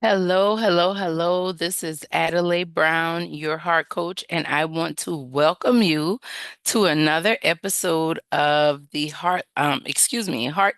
Hello, hello, hello. This is Adelai Brown, your heart coach, and I want to welcome you to another episode of the Heart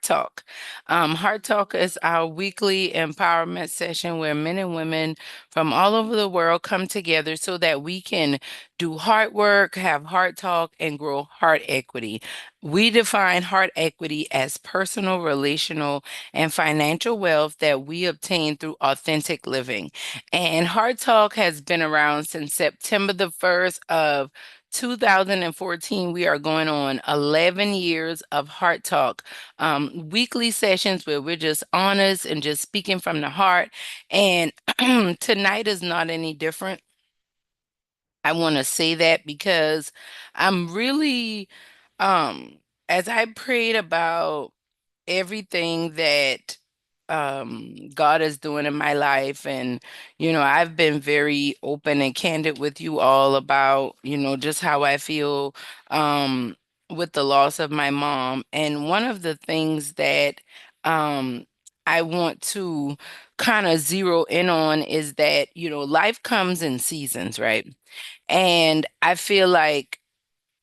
Talk. Heart Talk is our weekly empowerment session where men and women from all over the world come together so that we can do heart work, have heart talk, and grow heart equity. We define heart equity as personal, relational, and financial wealth that we obtain through authentic living. And Heart Talk has been around since September the 1st of 2014. We are going on 11 years of Heart Talk, weekly sessions where we're just honest and just speaking from the heart. And tonight is not any different. I want to say that because I'm really, um, as I prayed about everything that God is doing in my life. And, I've been very open and candid with you all about, just how I feel um, with the loss of my mom. And one of the things that I want to kind of zero in on is that, life comes in seasons, right? And I feel like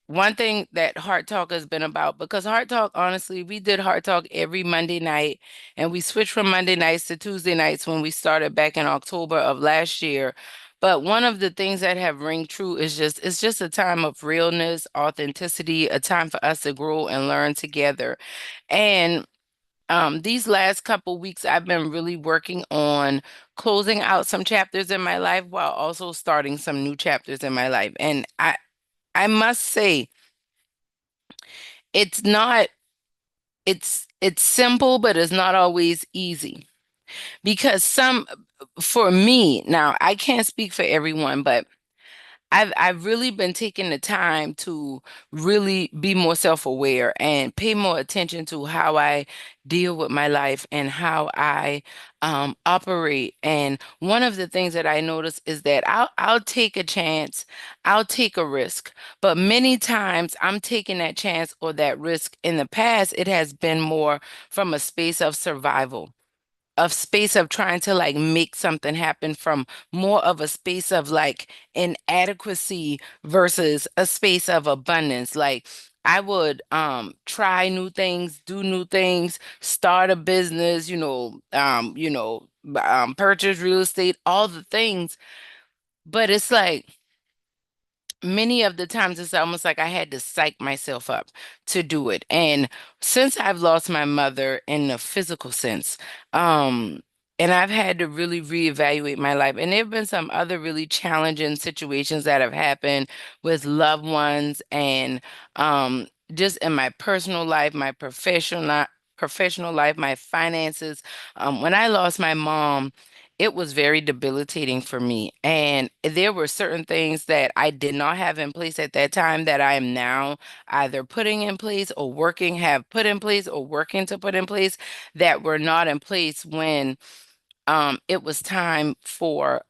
one thing that Heart Talk has been about, because Heart Talk, honestly, we did Heart Talk every Monday night, and we switched from Monday nights to Tuesday nights when we started back in October of last year. But one of the things that have ring true is it's just a time of realness, authenticity, a time for us to grow and learn together. And these last couple weeks, I've been really working on closing out some chapters in my life while also starting some new chapters in my life. And I must say, it's not it's simple, but it's not always easy because for me, now I can't speak for everyone, but I've really been taking the time to really be more self-aware and pay more attention to how I deal with my life and how I operate. And one of the things that I notice is that I'll take a chance, I'll take a risk, but many times I'm taking that chance or that risk. In the past, it has been more from a space of survival, of space of trying to like make something happen, from more of a space of like inadequacy versus a space of abundance. Like I would try new things, do new things, start a business, purchase real estate, all the things. But it's like many of the times it's almost like I had to psych myself up to do it. And since I've lost my mother in the physical sense, um, and I've had to really reevaluate my life. And there have been some other really challenging situations that have happened with loved ones and just in my personal life, my professional life, my finances. When I lost my mom, it was very debilitating for me. And there were certain things that I did not have in place at that time that I am now either putting in place or have put in place or working to put in place that were not in place when it was time for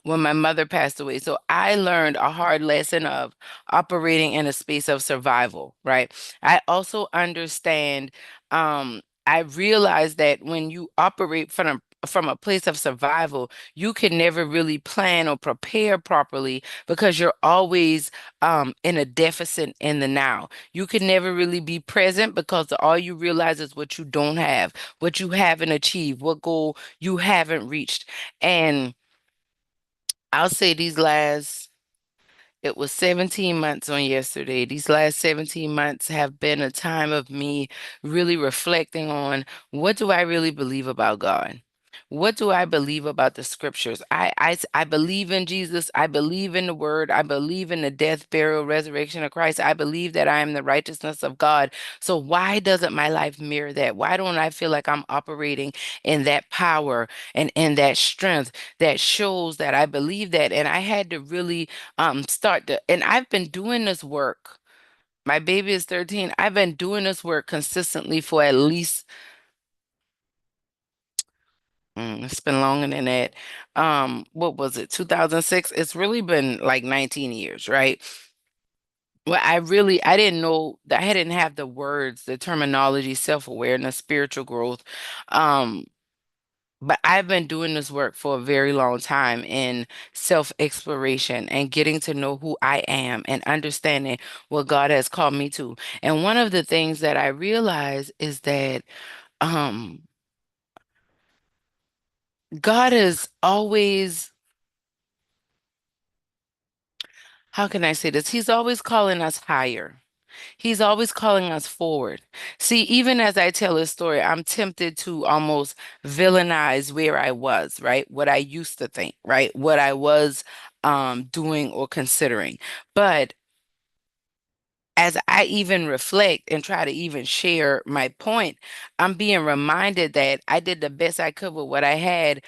when my mother passed away. So I learned a hard lesson of operating in a space of survival, right? I also understand, I realized that when you operate from a place of survival, you can never really plan or prepare properly because you're always in a deficit in the now. You can never really be present because all you realize is what you don't have, what you haven't achieved, what goal you haven't reached. And I'll say it was 17 months on yesterday. These last 17 months have been a time of me really reflecting on, what do I really believe about God? What do I believe about the scriptures? I believe in Jesus. I believe in the word. I believe in the death, burial, resurrection of Christ. I believe that I am the righteousness of God. So why doesn't my life mirror that? Why don't I feel like I'm operating in that power and in that strength that shows that I believe that? And I had to really and I've been doing this work. My baby is 13. I've been doing this work consistently for at least, it's been longer than that. What was it, 2006? It's really been like 19 years, right? Well, I didn't know that I didn't have the words, the terminology, self-awareness, spiritual growth. Um, But I've been doing this work for a very long time in self-exploration and getting to know who I am and understanding what God has called me to. And one of the things that I realize is that um, God is always, how can I say this? He's always calling us higher. He's always calling us forward. See, even as I tell this story, I'm tempted to almost villainize where I was, right? What I used to think, right? What I was doing or considering. But as I even reflect and try to even share my point, I'm being reminded that I did the best I could with what I had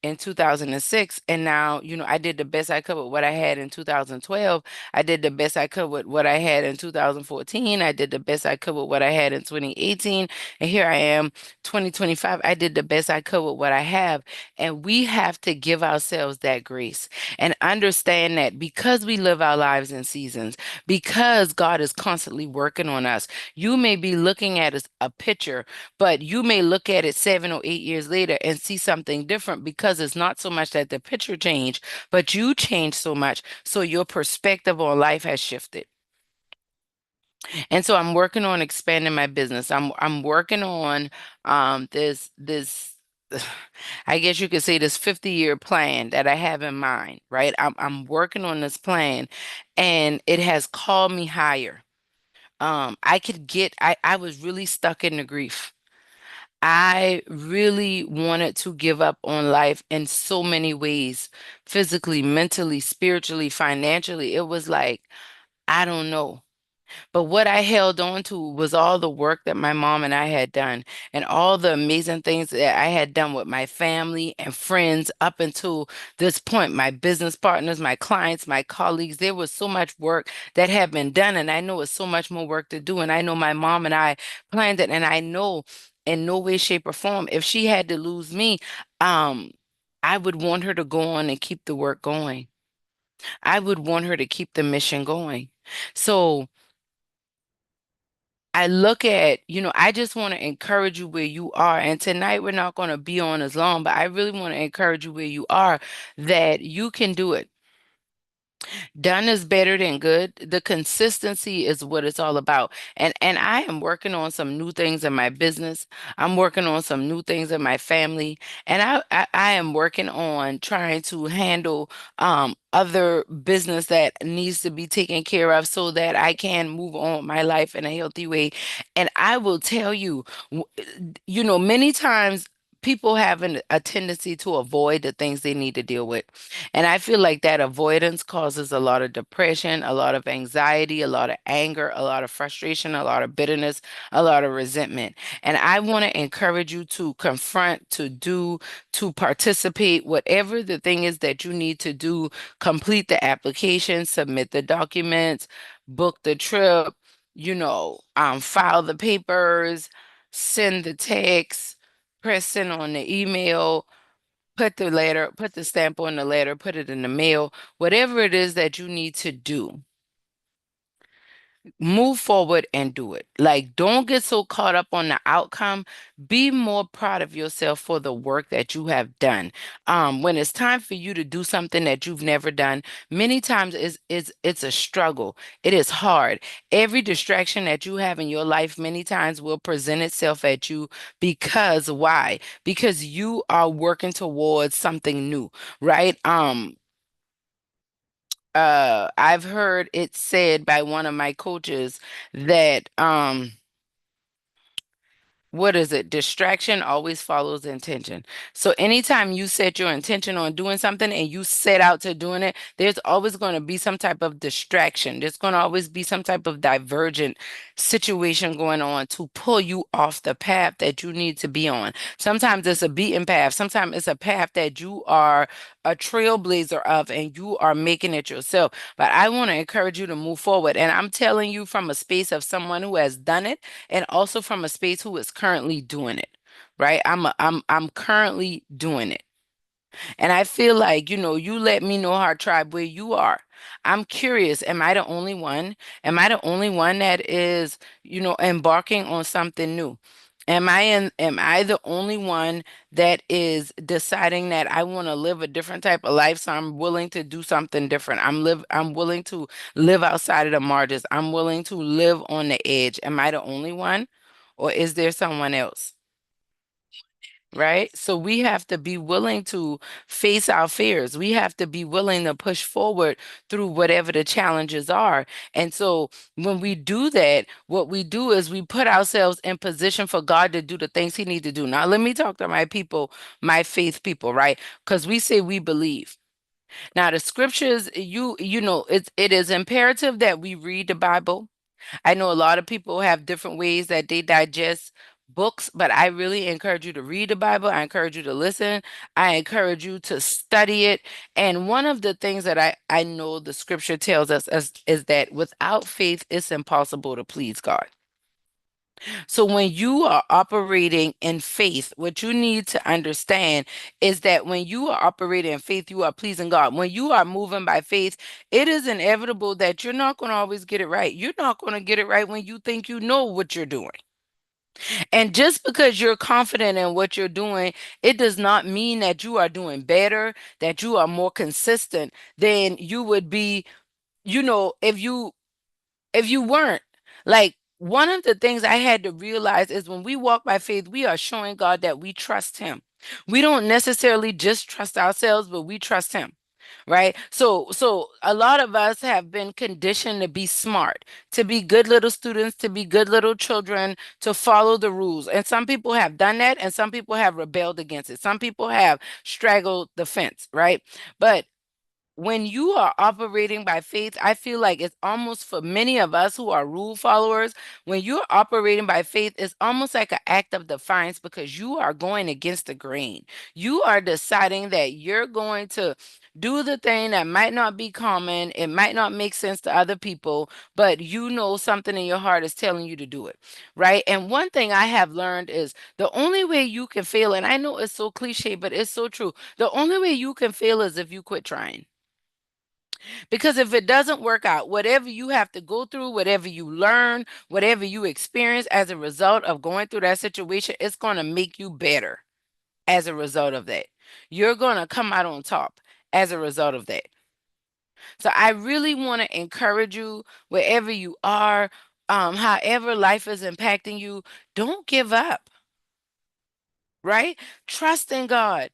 in 2006, and now I did the best I could with what I had in 2012. I did the best I could with what I had in 2014. I did the best I could with what I had in 2018, and here I am 2025. I did the best I could with what I have, and we have to give ourselves that grace and understand that because we live our lives in seasons, because God is constantly working on us. You may be looking at a picture, but you may look at it 7 or 8 years later and see something different because it's not so much that the picture changed, but you changed so much. So your perspective on life has shifted. And so I'm working on expanding my business. I'm working on this I guess you could say this 50-year plan that I have in mind, right? I'm working on this plan and it has called me higher. I was really stuck in the grief. I really wanted to give up on life in so many ways, physically, mentally, spiritually, financially. It was like, I don't know. But what I held on to was all the work that my mom and I had done and all the amazing things that I had done with my family and friends up until this point, my business partners, my clients, my colleagues. There was so much work that had been done, and I know it's so much more work to do. And I know my mom and I planned it, and I know in no way, shape, or form, if she had to lose me, um, I would want her to go on and keep the work going. I would want her to keep the mission going. So, I look at, I just want to encourage you where you are. And tonight we're not going to be on as long, but I really want to encourage you where you are that you can do it. Done is better than good. The consistency is what it's all about. And I am working on some new things in my business. I'm working on some new things in my family. And I am working on trying to handle other business that needs to be taken care of so that I can move on with my life in a healthy way. And I will tell you, many times people have a tendency to avoid the things they need to deal with. And I feel like that avoidance causes a lot of depression, a lot of anxiety, a lot of anger, a lot of frustration, a lot of bitterness, a lot of resentment. And I want to encourage you to confront, to do, to participate, whatever the thing is that you need to do, complete the application, submit the documents, book the trip, file the papers, send the text, press send on the email, put the letter, put the stamp on the letter, put it in the mail, whatever it is that you need to do, move forward and do it. Like, don't get so caught up on the outcome. Be more proud of yourself for the work that you have done. When it's time for you to do something that you've never done, many times it's a struggle. It is hard. Every distraction that you have in your life many times will present itself at you because why? Because you are working towards something new, right? I've heard it said by one of my coaches that what is it? Distraction always follows intention. So anytime you set your intention on doing something and you set out to doing it, there's always going to be some type of distraction. There's going to always be some type of divergent situation going on to pull you off the path that you need to be on. Sometimes it's a beaten path. Sometimes it's a path that you are a trailblazer of and you are making it yourself. But I want to encourage you to move forward. And I'm telling you from a space of someone who has done it and also from a space who is currently doing it, right? I'm currently doing it. And I feel like, you let me know, Heart Tribe, where you are. I'm curious, am I the only one? Am I the only one that is, embarking on something new? Am I the only one that is deciding that I want to live a different type of life, so I'm willing to do something different? I'm willing to live outside of the margins. I'm willing to live on the edge. Am I the only one? Or is there someone else? Right? So we have to be willing to face our fears. We have to be willing to push forward through whatever the challenges are. And so when we do that, what we do is we put ourselves in position for God to do the things he needs to do. Now, let me talk to my people, my faith people, right? Because we say we believe. Now, the scriptures, it is imperative that we read the Bible. I know a lot of people have different ways that they digest books, but I really encourage you to read the Bible. I encourage you to listen. I encourage you to study it. And one of the things that I know the scripture tells us is that without faith, it's impossible to please God. So when you are operating in faith, what you need to understand is that when you are operating in faith, you are pleasing God. When you are moving by faith, it is inevitable that you're not going to always get it right. You're not going to get it right when you think you know what you're doing. And just because you're confident in what you're doing, it does not mean that you are doing better, that you are more consistent than you would be, if you weren't. Like, one of the things I had to realize is when we walk by faith, we are showing God that we trust him. We don't necessarily just trust ourselves, but we trust him. Right? So a lot of us have been conditioned to be smart, to be good little students, to be good little children, to follow the rules. And some people have done that and some people have rebelled against it. Some people have straggled the fence, right? But when you are operating by faith, I feel like it's almost for many of us who are rule followers, when you're operating by faith, it's almost like an act of defiance because you are going against the grain. You are deciding that you're going to do the thing that might not be common, it might not make sense to other people, but you know something in your heart is telling you to do it, right? And one thing I have learned is the only way you can fail, and I know it's so cliche, but it's so true. The only way you can fail is if you quit trying. Because if it doesn't work out, whatever you have to go through, whatever you learn, whatever you experience as a result of going through that situation, it's going to make you better as a result of that. You're going to come out on top as a result of that. So I really want to encourage you wherever you are, however life is impacting you, don't give up, right? Trust in God.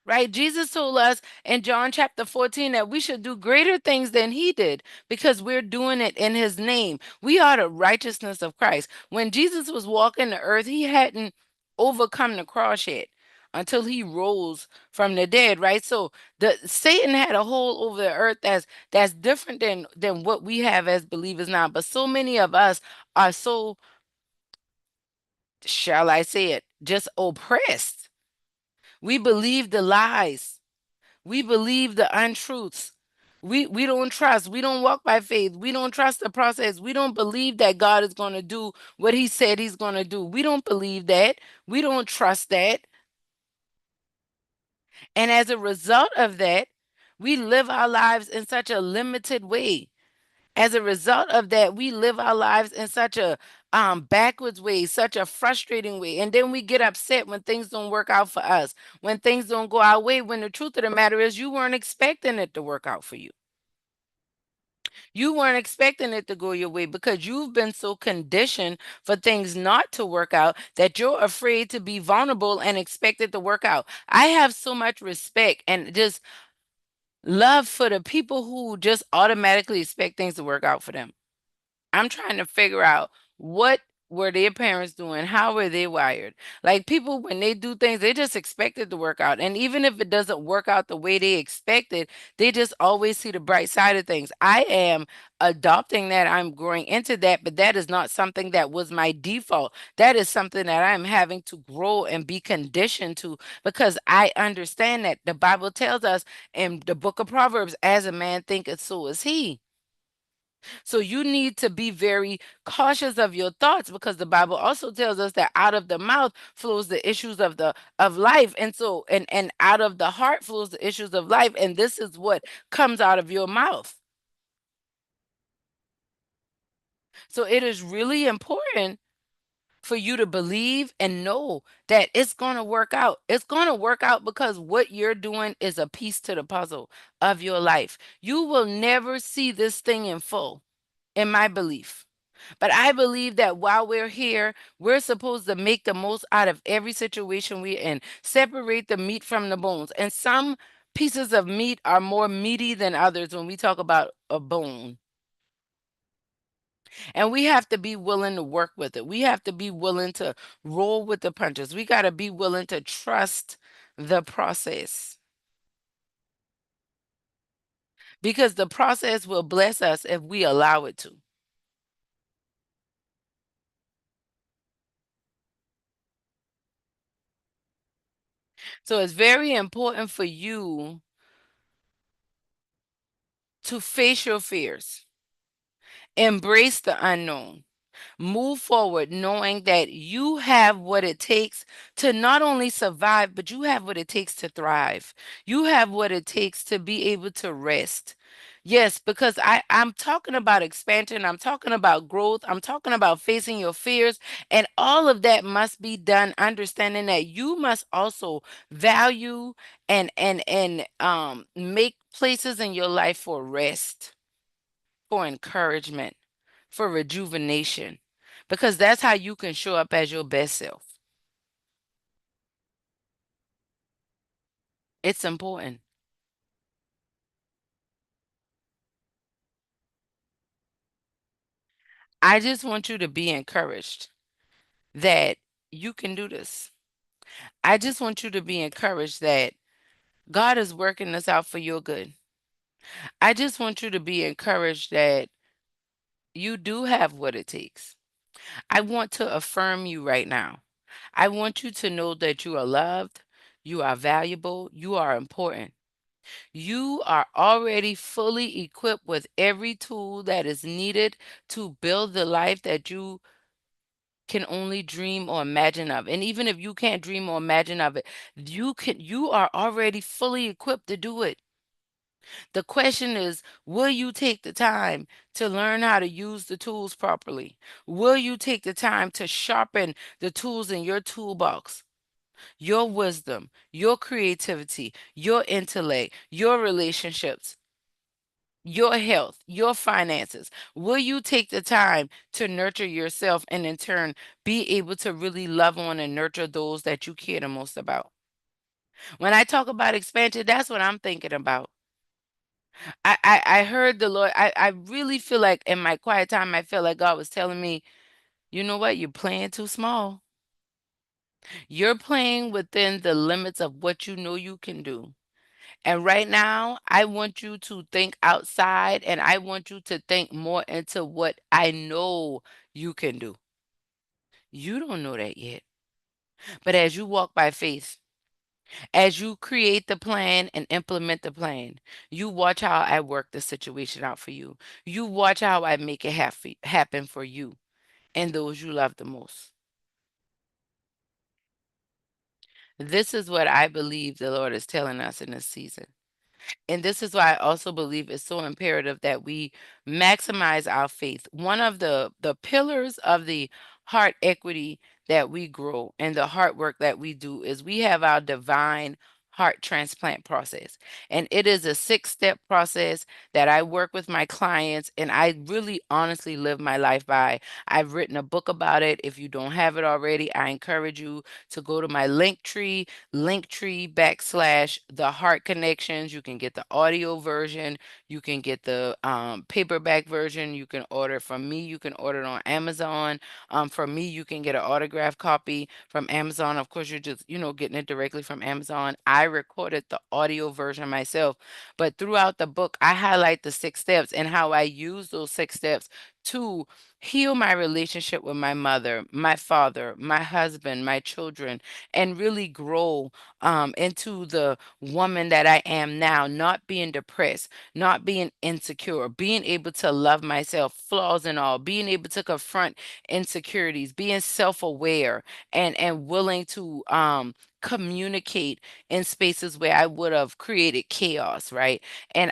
Right? Jesus told us in John chapter 14 that we should do greater things than he did because we're doing it in his name. We are the righteousness of Christ. When Jesus was walking the earth, he hadn't overcome the cross yet until he rose from the dead, right? So the Satan had a hold over the earth that's different than what we have as believers now. But so many of us are so, shall I say it, just oppressed. We believe the lies. We believe the untruths. We don't trust. We don't walk by faith. We don't trust the process. We don't believe that God is going to do what he said he's going to do. We don't believe that. We don't trust that. And as a result of that, we live our lives in such a limited way. As a result of that, we live our lives in such a backwards way, such a frustrating way. And then we get upset when things don't work out for us, when things don't go our way, when the truth of the matter is you weren't expecting it to work out for you. You weren't expecting it to go your way because you've been so conditioned for things not to work out that you're afraid to be vulnerable and expect it to work out. I have so much respect and just love for the people who just automatically expect things to work out for them. I'm trying to figure out what were their parents doing? How were they wired? Like, people, when they do things, they just expect it to work out. And even if it doesn't work out the way they expected, they just always see the bright side of things. I am adopting that. I'm growing into that, but that is not something that was my default. That is something that I'm having to grow and be conditioned to because I understand that the Bible tells us in the book of Proverbs, as a man thinketh, so is he. So you need to be very cautious of your thoughts because the Bible also tells us that out of the mouth flows the issues of life. And so and out of the heart flows the issues of life. And this is what comes out of your mouth. So it is really important for you to believe and know that it's going to work out. It's going to work out because what you're doing is a piece to the puzzle of your life. You will never see this thing in full, in my belief. But I believe that while we're here, we're supposed to make the most out of every situation we're in, separate the meat from the bones. And some pieces of meat are more meaty than others when we talk about a bone. And we have to be willing to work with it. We have to be willing to roll with the punches. We got to be willing to trust the process because the process will bless us if we allow it to. So it's very important for you to face your fears, embrace the unknown. Move forward knowing that you have what it takes to not only survive, but you have what it takes to thrive. You have what it takes to be able to rest. Yes, because I'm talking about expansion, I'm talking about growth, I'm talking about facing your fears, and all of that must be done understanding that you must also value and make places in your life for rest, for encouragement, for rejuvenation, because that's how you can show up as your best self. It's important. I just want you to be encouraged that you can do this. I just want you to be encouraged that God is working this out for your good. I just want you to be encouraged that you do have what it takes. I want to affirm you right now. I want you to know that you are loved, you are valuable, you are important. You are already fully equipped with every tool that is needed to build the life that you can only dream or imagine of. And even if you can't dream or imagine of it, you are already fully equipped to do it. The question is, will you take the time to learn how to use the tools properly? Will you take the time to sharpen the tools in your toolbox? Your wisdom, your creativity, your intellect, your relationships, your health, your finances. Will you take the time to nurture yourself and in turn be able to really love on and nurture those that you care the most about? When I talk about expansion, that's what I'm thinking about. I heard the Lord. I really feel like in my quiet time, I feel like God was telling me, you know what? You're playing too small. You're playing within the limits of what you know you can do. And right now, I want you to think outside and I want you to think more into what I know you can do. You don't know that yet. But as you walk by faith, as you create the plan and implement the plan, you watch how I work the situation out for you. You watch how I make it happen for you and those you love the most. This is what I believe the Lord is telling us in this season. And this is why I also believe it's so imperative that we maximize our faith. One of the pillars of the heart equity that we grow and the heart work that we do is we have our divine heart transplant process. And it is a 6-step process that I work with my clients and I really honestly live my life by. I've written a book about it. If you don't have it already, I encourage you to go to my link tree, linktree / the heart connections. You can get the audio version, you can get the paperback version, you can order it from me, you can order it on Amazon. From me, you can get an autographed copy from Amazon. Of course, you're just, getting it directly from Amazon. I recorded the audio version myself, but throughout the book, I highlight the 6 steps and how I use those 6 steps to heal my relationship with my mother, my father, my husband, my children, and really grow into the woman that I am now, not being depressed, not being insecure, being able to love myself, flaws and all, being able to confront insecurities, being self-aware and willing to communicate in spaces where I would have created chaos, right? And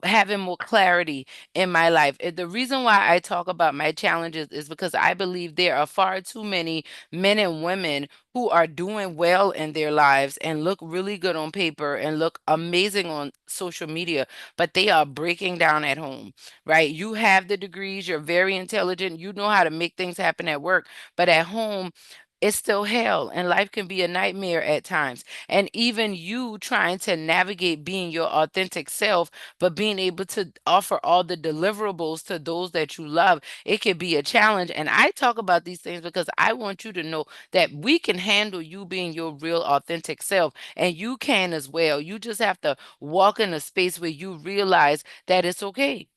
having more clarity in my life. The reason why I talk about my challenges is because I believe there are far too many men and women who are doing well in their lives and look really good on paper and look amazing on social media, but they are breaking down at home, right? You have the degrees, you're very intelligent, you know how to make things happen at work, but at home, it's still hell and life can be a nightmare at times. And even you trying to navigate being your authentic self, but being able to offer all the deliverables to those that you love, it can be a challenge. And I talk about these things because I want you to know that we can handle you being your real authentic self, and you can as well. You just have to walk in a space where you realize that it's okay.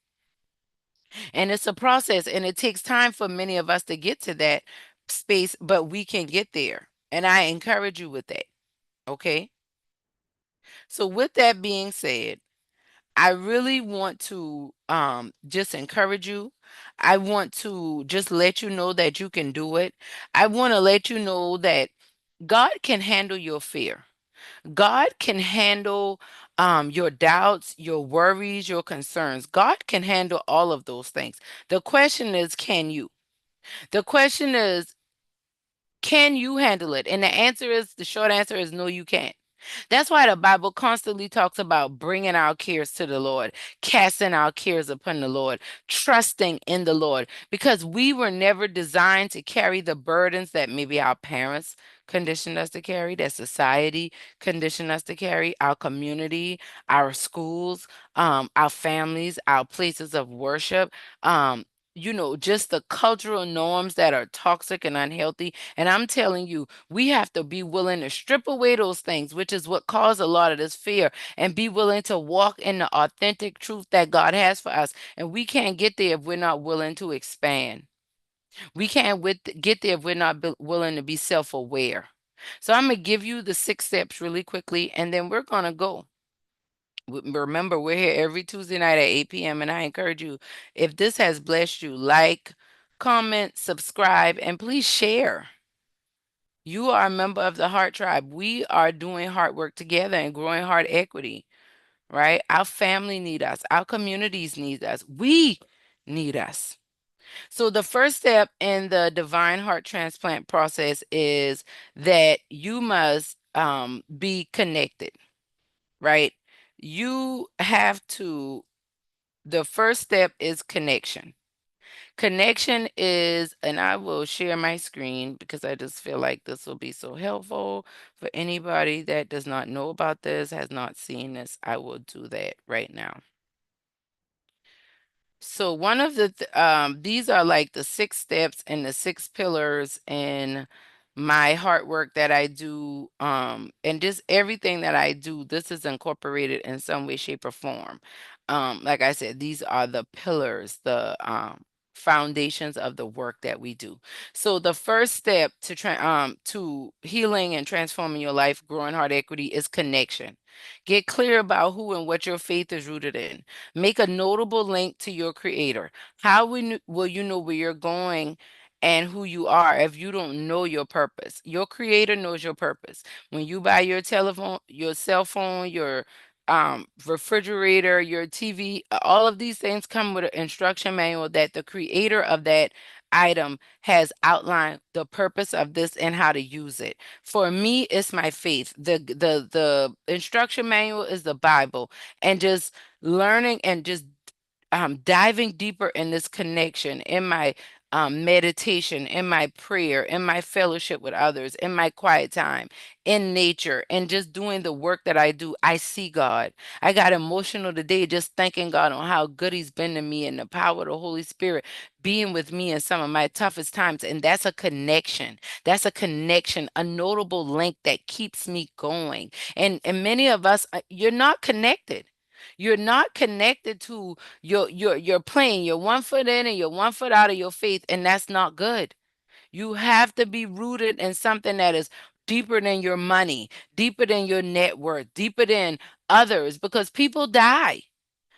And it's a process, and it takes time for many of us to get to that space, but we can get there. And I encourage you with that. Okay. So, with that being said, I really want to just encourage you. I want to just let you know that you can do it. I want to let you know that God can handle your fear. God can handle your doubts, your worries, your concerns. God can handle all of those things. The question is, can you? The question is, can you handle it? And the short answer is no, you can't. That's why the Bible constantly talks about bringing our cares to the Lord, casting our cares upon the Lord, trusting in the Lord, because we were never designed to carry the burdens that maybe our parents conditioned us to carry, that society conditioned us to carry, our community, our schools, our families, our places of worship. Just the cultural norms that are toxic and unhealthy. And I'm telling you, we have to be willing to strip away those things, which is what caused a lot of this fear, and be willing to walk in the authentic truth that God has for us. And we can't get there if we're not willing to expand. We can't get there if we're not willing to be self aware. So I'm going to give you the 6 steps really quickly, and then we're going to go. Remember, we're here every Tuesday night at 8 p.m. And I encourage you, if this has blessed you, like, comment, subscribe, and please share. You are a member of the Heart Tribe. We are doing heart work together and growing heart equity, right? Our family need us. Our communities need us. We need us. So the first step in the divine heart transplant process is that you must be connected, right? You have to, the first step is connection. Connection is, and I will share my screen because I just feel like this will be so helpful for anybody that does not know about this, has not seen this. I will do that right now. So one of these are like the 6 steps and the 6 pillars in my hard work that I do, and just everything that I do, this is incorporated in some way, shape, or form. Like I said, these are the pillars, the foundations of the work that we do. So the first step to healing and transforming your life, growing heart equity, is connection. Get clear about who and what your faith is rooted in. Make a notable link to your creator. How will you know where you're going and who you are if you don't know your purpose? Your creator knows your purpose. When you buy your telephone, your cell phone, your refrigerator, your TV, all of these things come with an instruction manual that the creator of that item has outlined the purpose of this and how to use it. For me, it's my faith. The instruction manual is the Bible, and just learning and just diving deeper in this connection, in my meditation, in my prayer, in my fellowship with others, in my quiet time, in nature, and just doing the work that I do, I see God. I got emotional today just thanking God on how good He's been to me and the power of the Holy Spirit being with me in some of my toughest times. And that's a connection. That's a connection, a notable link that keeps me going. And many of us, you're not connected. You're not connected to your plane. You're 1 foot in and you're 1 foot out of your faith, and that's not good. You have to be rooted in something that is deeper than your money, deeper than your net worth, deeper than others, because people die.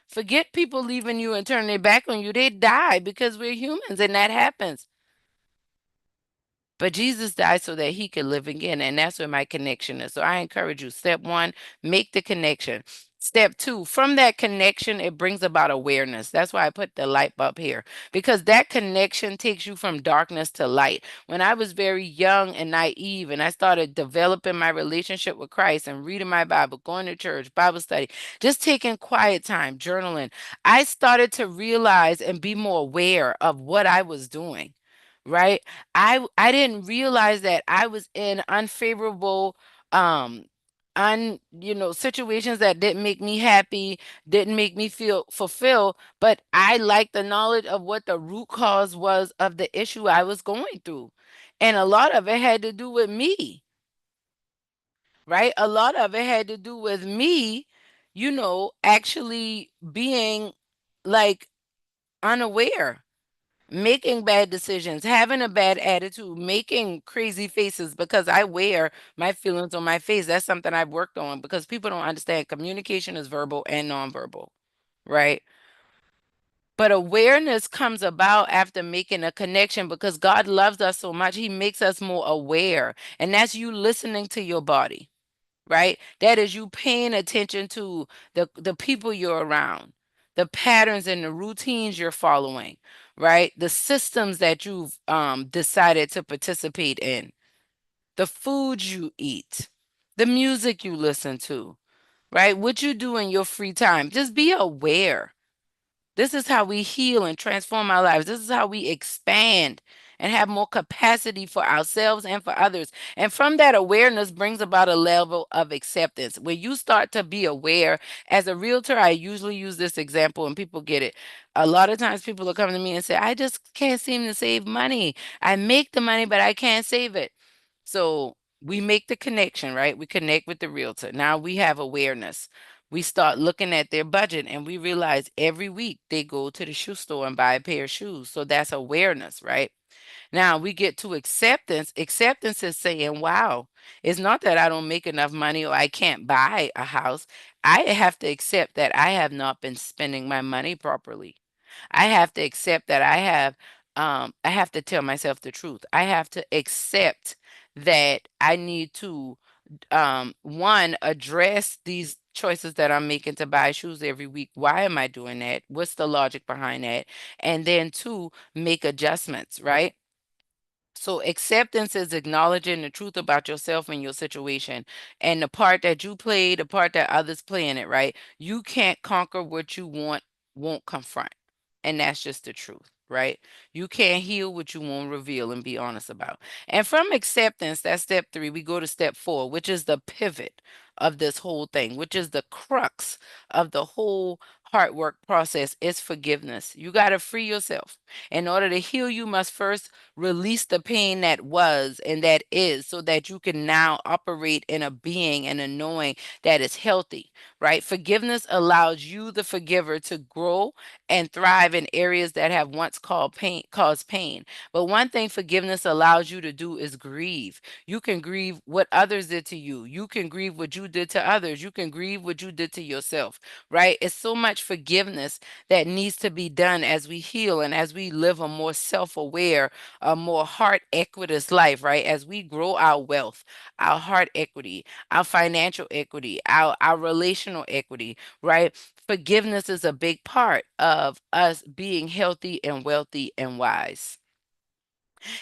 Forget people leaving you and turning their back on you. They die because we're humans and that happens. But Jesus died so that he could live again. And that's where my connection is. So I encourage you, step one, make the connection. Step two, from that connection, it brings about awareness. That's why I put the light bulb here, because that connection takes you from darkness to light. When I was very young and naive, and I started developing my relationship with Christ and reading my Bible, going to church, Bible study, just taking quiet time, journaling, I started to realize and be more aware of what I was doing. Right. I didn't realize that I was in unfavorable um situations that didn't make me happy, didn't make me feel fulfilled, but I liked the knowledge of what the root cause was of the issue I was going through. And a lot of it had to do with me, right? A lot of it had to do with me, actually being like unaware, making bad decisions, having a bad attitude, making crazy faces because I wear my feelings on my face. That's something I've worked on because people don't understand communication is verbal and nonverbal, right? But awareness comes about after making a connection because God loves us so much. He makes us more aware. And that's you listening to your body, right? That is you paying attention to the people you're around, the patterns and the routines you're following, right? The systems that you've decided to participate in, the foods you eat, the music you listen to, right? What you do in your free time. Just be aware. This is how we heal and transform our lives. This is how we expand and have more capacity for ourselves and for others. And from that awareness brings about a level of acceptance where you start to be aware. As a realtor, I usually use this example and people get it. A lot of times people will come to me and say, I just can't seem to save money. I make the money, but I can't save it. So we make the connection, right? We connect with the realtor. Now we have awareness. We start looking at their budget and we realize every week they go to the shoe store and buy a pair of shoes. So that's awareness, right? Now we get to acceptance. Acceptance is saying, wow, it's not that I don't make enough money or I can't buy a house. I have to accept that I have not been spending my money properly. I have to accept that I have to tell myself the truth. I have to accept that I need to one, address these choices that I'm making to buy shoes every week. Why am I doing that? What's the logic behind that? And then two, make adjustments, right? So acceptance is acknowledging the truth about yourself and your situation and the part that you play, the part that others play in it, right? You can't conquer what you won't confront. And that's just the truth, right? You can't heal what you won't reveal and be honest about. And from acceptance, that's step three, we go to step four, which is the pivot of this whole thing, which is the crux of the whole heart work process is forgiveness. You got to free yourself. In order to heal, you must first release the pain that was and that is so that you can now operate in a being and a knowing that is healthy, right? Forgiveness allows you, the forgiver, to grow and thrive in areas that have once caused pain. But one thing forgiveness allows you to do is grieve. You can grieve what others did to you. You can grieve what you did to others. You can grieve what you did to yourself, right? It's so much forgiveness that needs to be done as we heal and as we live a more self-aware, a more heart equitous life, right? As we grow our wealth, our heart equity, our financial equity, our relational equity, right? Forgiveness is a big part of us being healthy and wealthy and wise.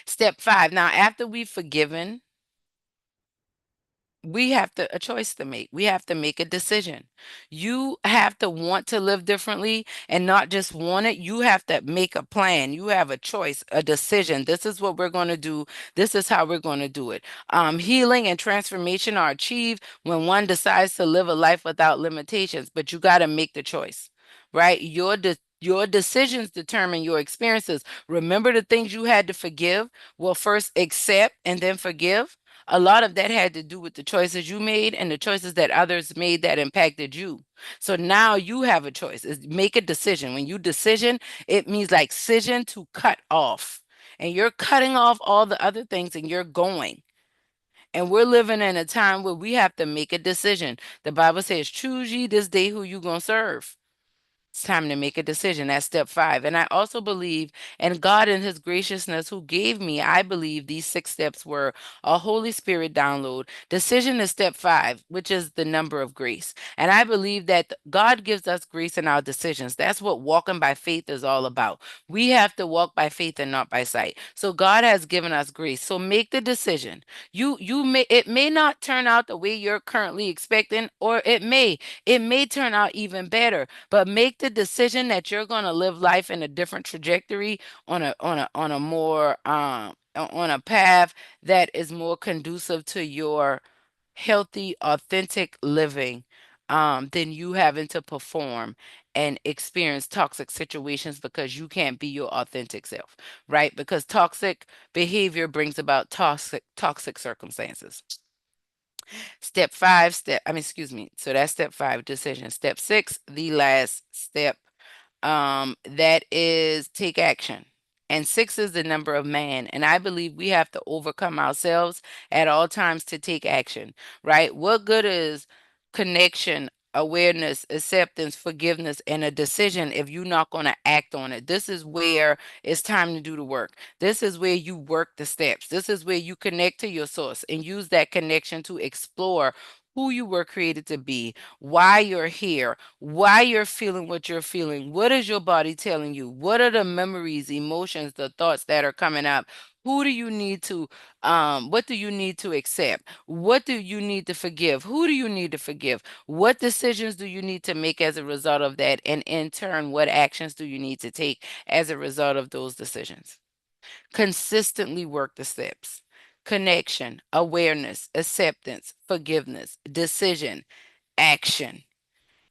Step five. Now, after we've forgiven, we have a choice to make. We have to make a decision. You have to want to live differently and not just want it. You have to make a plan. You have a choice, a decision. This is what we're going to do. This is how we're going to do it. Healing and transformation are achieved when one decides to live a life without limitations, but you got to make the choice, right? Your decisions determine your experiences. Remember the things you had to forgive? Well, first accept and then forgive. A lot of that had to do with the choices you made and the choices that others made that impacted you. So now you have a choice. Make a decision. When you decision, it means like scission to cut off. And you're cutting off all the other things and you're going. And we're living in a time where we have to make a decision. The Bible says, choose ye this day who you going to serve. It's time to make a decision. That's step five. And I also believe, and God in his graciousness who gave me, I believe these six steps were a Holy Spirit download. Decision is step five, which is the number of grace. And I believe that God gives us grace in our decisions. That's what walking by faith is all about. We have to walk by faith and not by sight. So God has given us grace. So make the decision. You may, it may not turn out the way you're currently expecting, or it may turn out even better, but make the decision that you're going to live life in a different trajectory, on a more on a path that is more conducive to your healthy, authentic living, than you having to perform and experience toxic situations because you can't be your authentic self, right? Because toxic behavior brings about toxic circumstances. Step five, excuse me. So that's step five, decision. Step six, the last step, that is take action. And six is the number of man. And I believe we have to overcome ourselves at all times to take action, right? What good is connection, awareness, acceptance, forgiveness, and a decision if you're not going to act on it? This is where it's time to do the work. This is where you work the steps. This is where you connect to your source and use that connection to explore who you were created to be, why you're here, why you're feeling what you're feeling. What is your body telling you? What are the memories, emotions, the thoughts that are coming up? Who do you need to, what do you need to accept? What do you need to forgive? Who do you need to forgive? What decisions do you need to make as a result of that? And in turn, what actions do you need to take as a result of those decisions? Consistently work the steps: connection, awareness, acceptance, forgiveness, decision, action,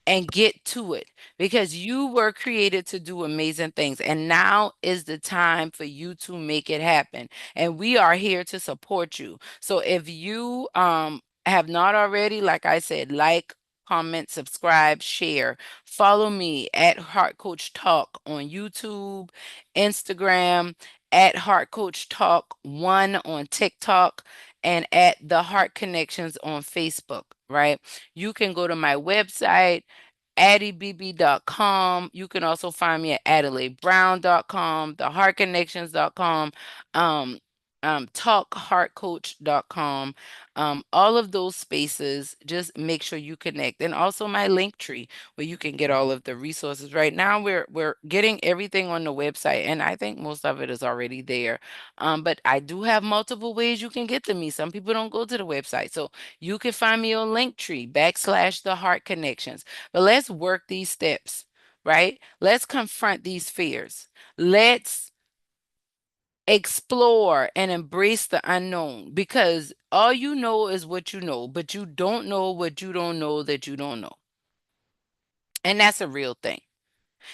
and get to it, because you were created to do amazing things. And now is the time for you to make it happen. And we are here to support you. So if you have not already, like I said, like, comment, subscribe, share, follow me at Heart Coach Talk on YouTube, Instagram, at Heart Coach Talk 1 on TikTok, and at The Heart Connections on Facebook, right? You can go to my website, AddieBB.com. You can also find me at AdelaiBrown.com, theheartconnections.com, um, talkheartcoach.com. All of those spaces, just make sure you connect. And also my link tree where you can get all of the resources. Right now we're getting everything on the website, and I think most of it is already there. But I do have multiple ways you can get to me. Some people don't go to the website. So you can find me on Linktree / the Heart Connections. But let's work these steps, right? Let's confront these fears. Let's explore and embrace the unknown, because all you know is what you know, but you don't know what you don't know that you don't know. And that's a real thing.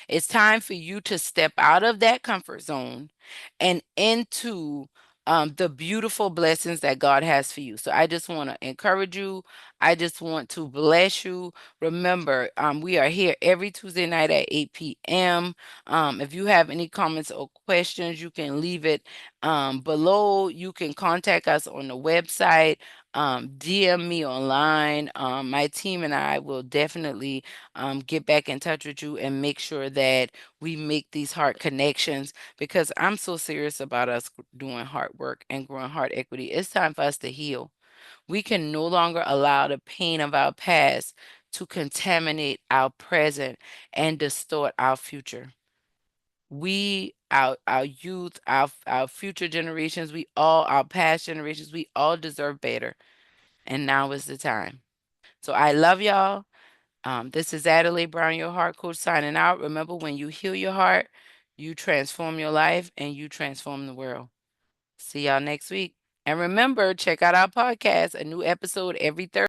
It's time for you to step out of that comfort zone and into the beautiful blessings that God has for you. So I just want to encourage you. I just want to bless you. Remember, we are here every Tuesday night at 8 p.m. If you have any comments or questions, you can leave it below. You can contact us on the website. DM me online. My team and I will definitely get back in touch with you and make sure that we make these heart connections, because I'm so serious about us doing heart work and growing heart equity. It's time for us to heal. We can no longer allow the pain of our past to contaminate our present and distort our future. Our youth, our future generations, our past generations, we all deserve better. And now is the time. So I love y'all. This is Adelai Brown, your heart coach, signing out. Remember, when you heal your heart, you transform your life and you transform the world. See y'all next week. And remember, check out our podcast, a new episode every Thursday.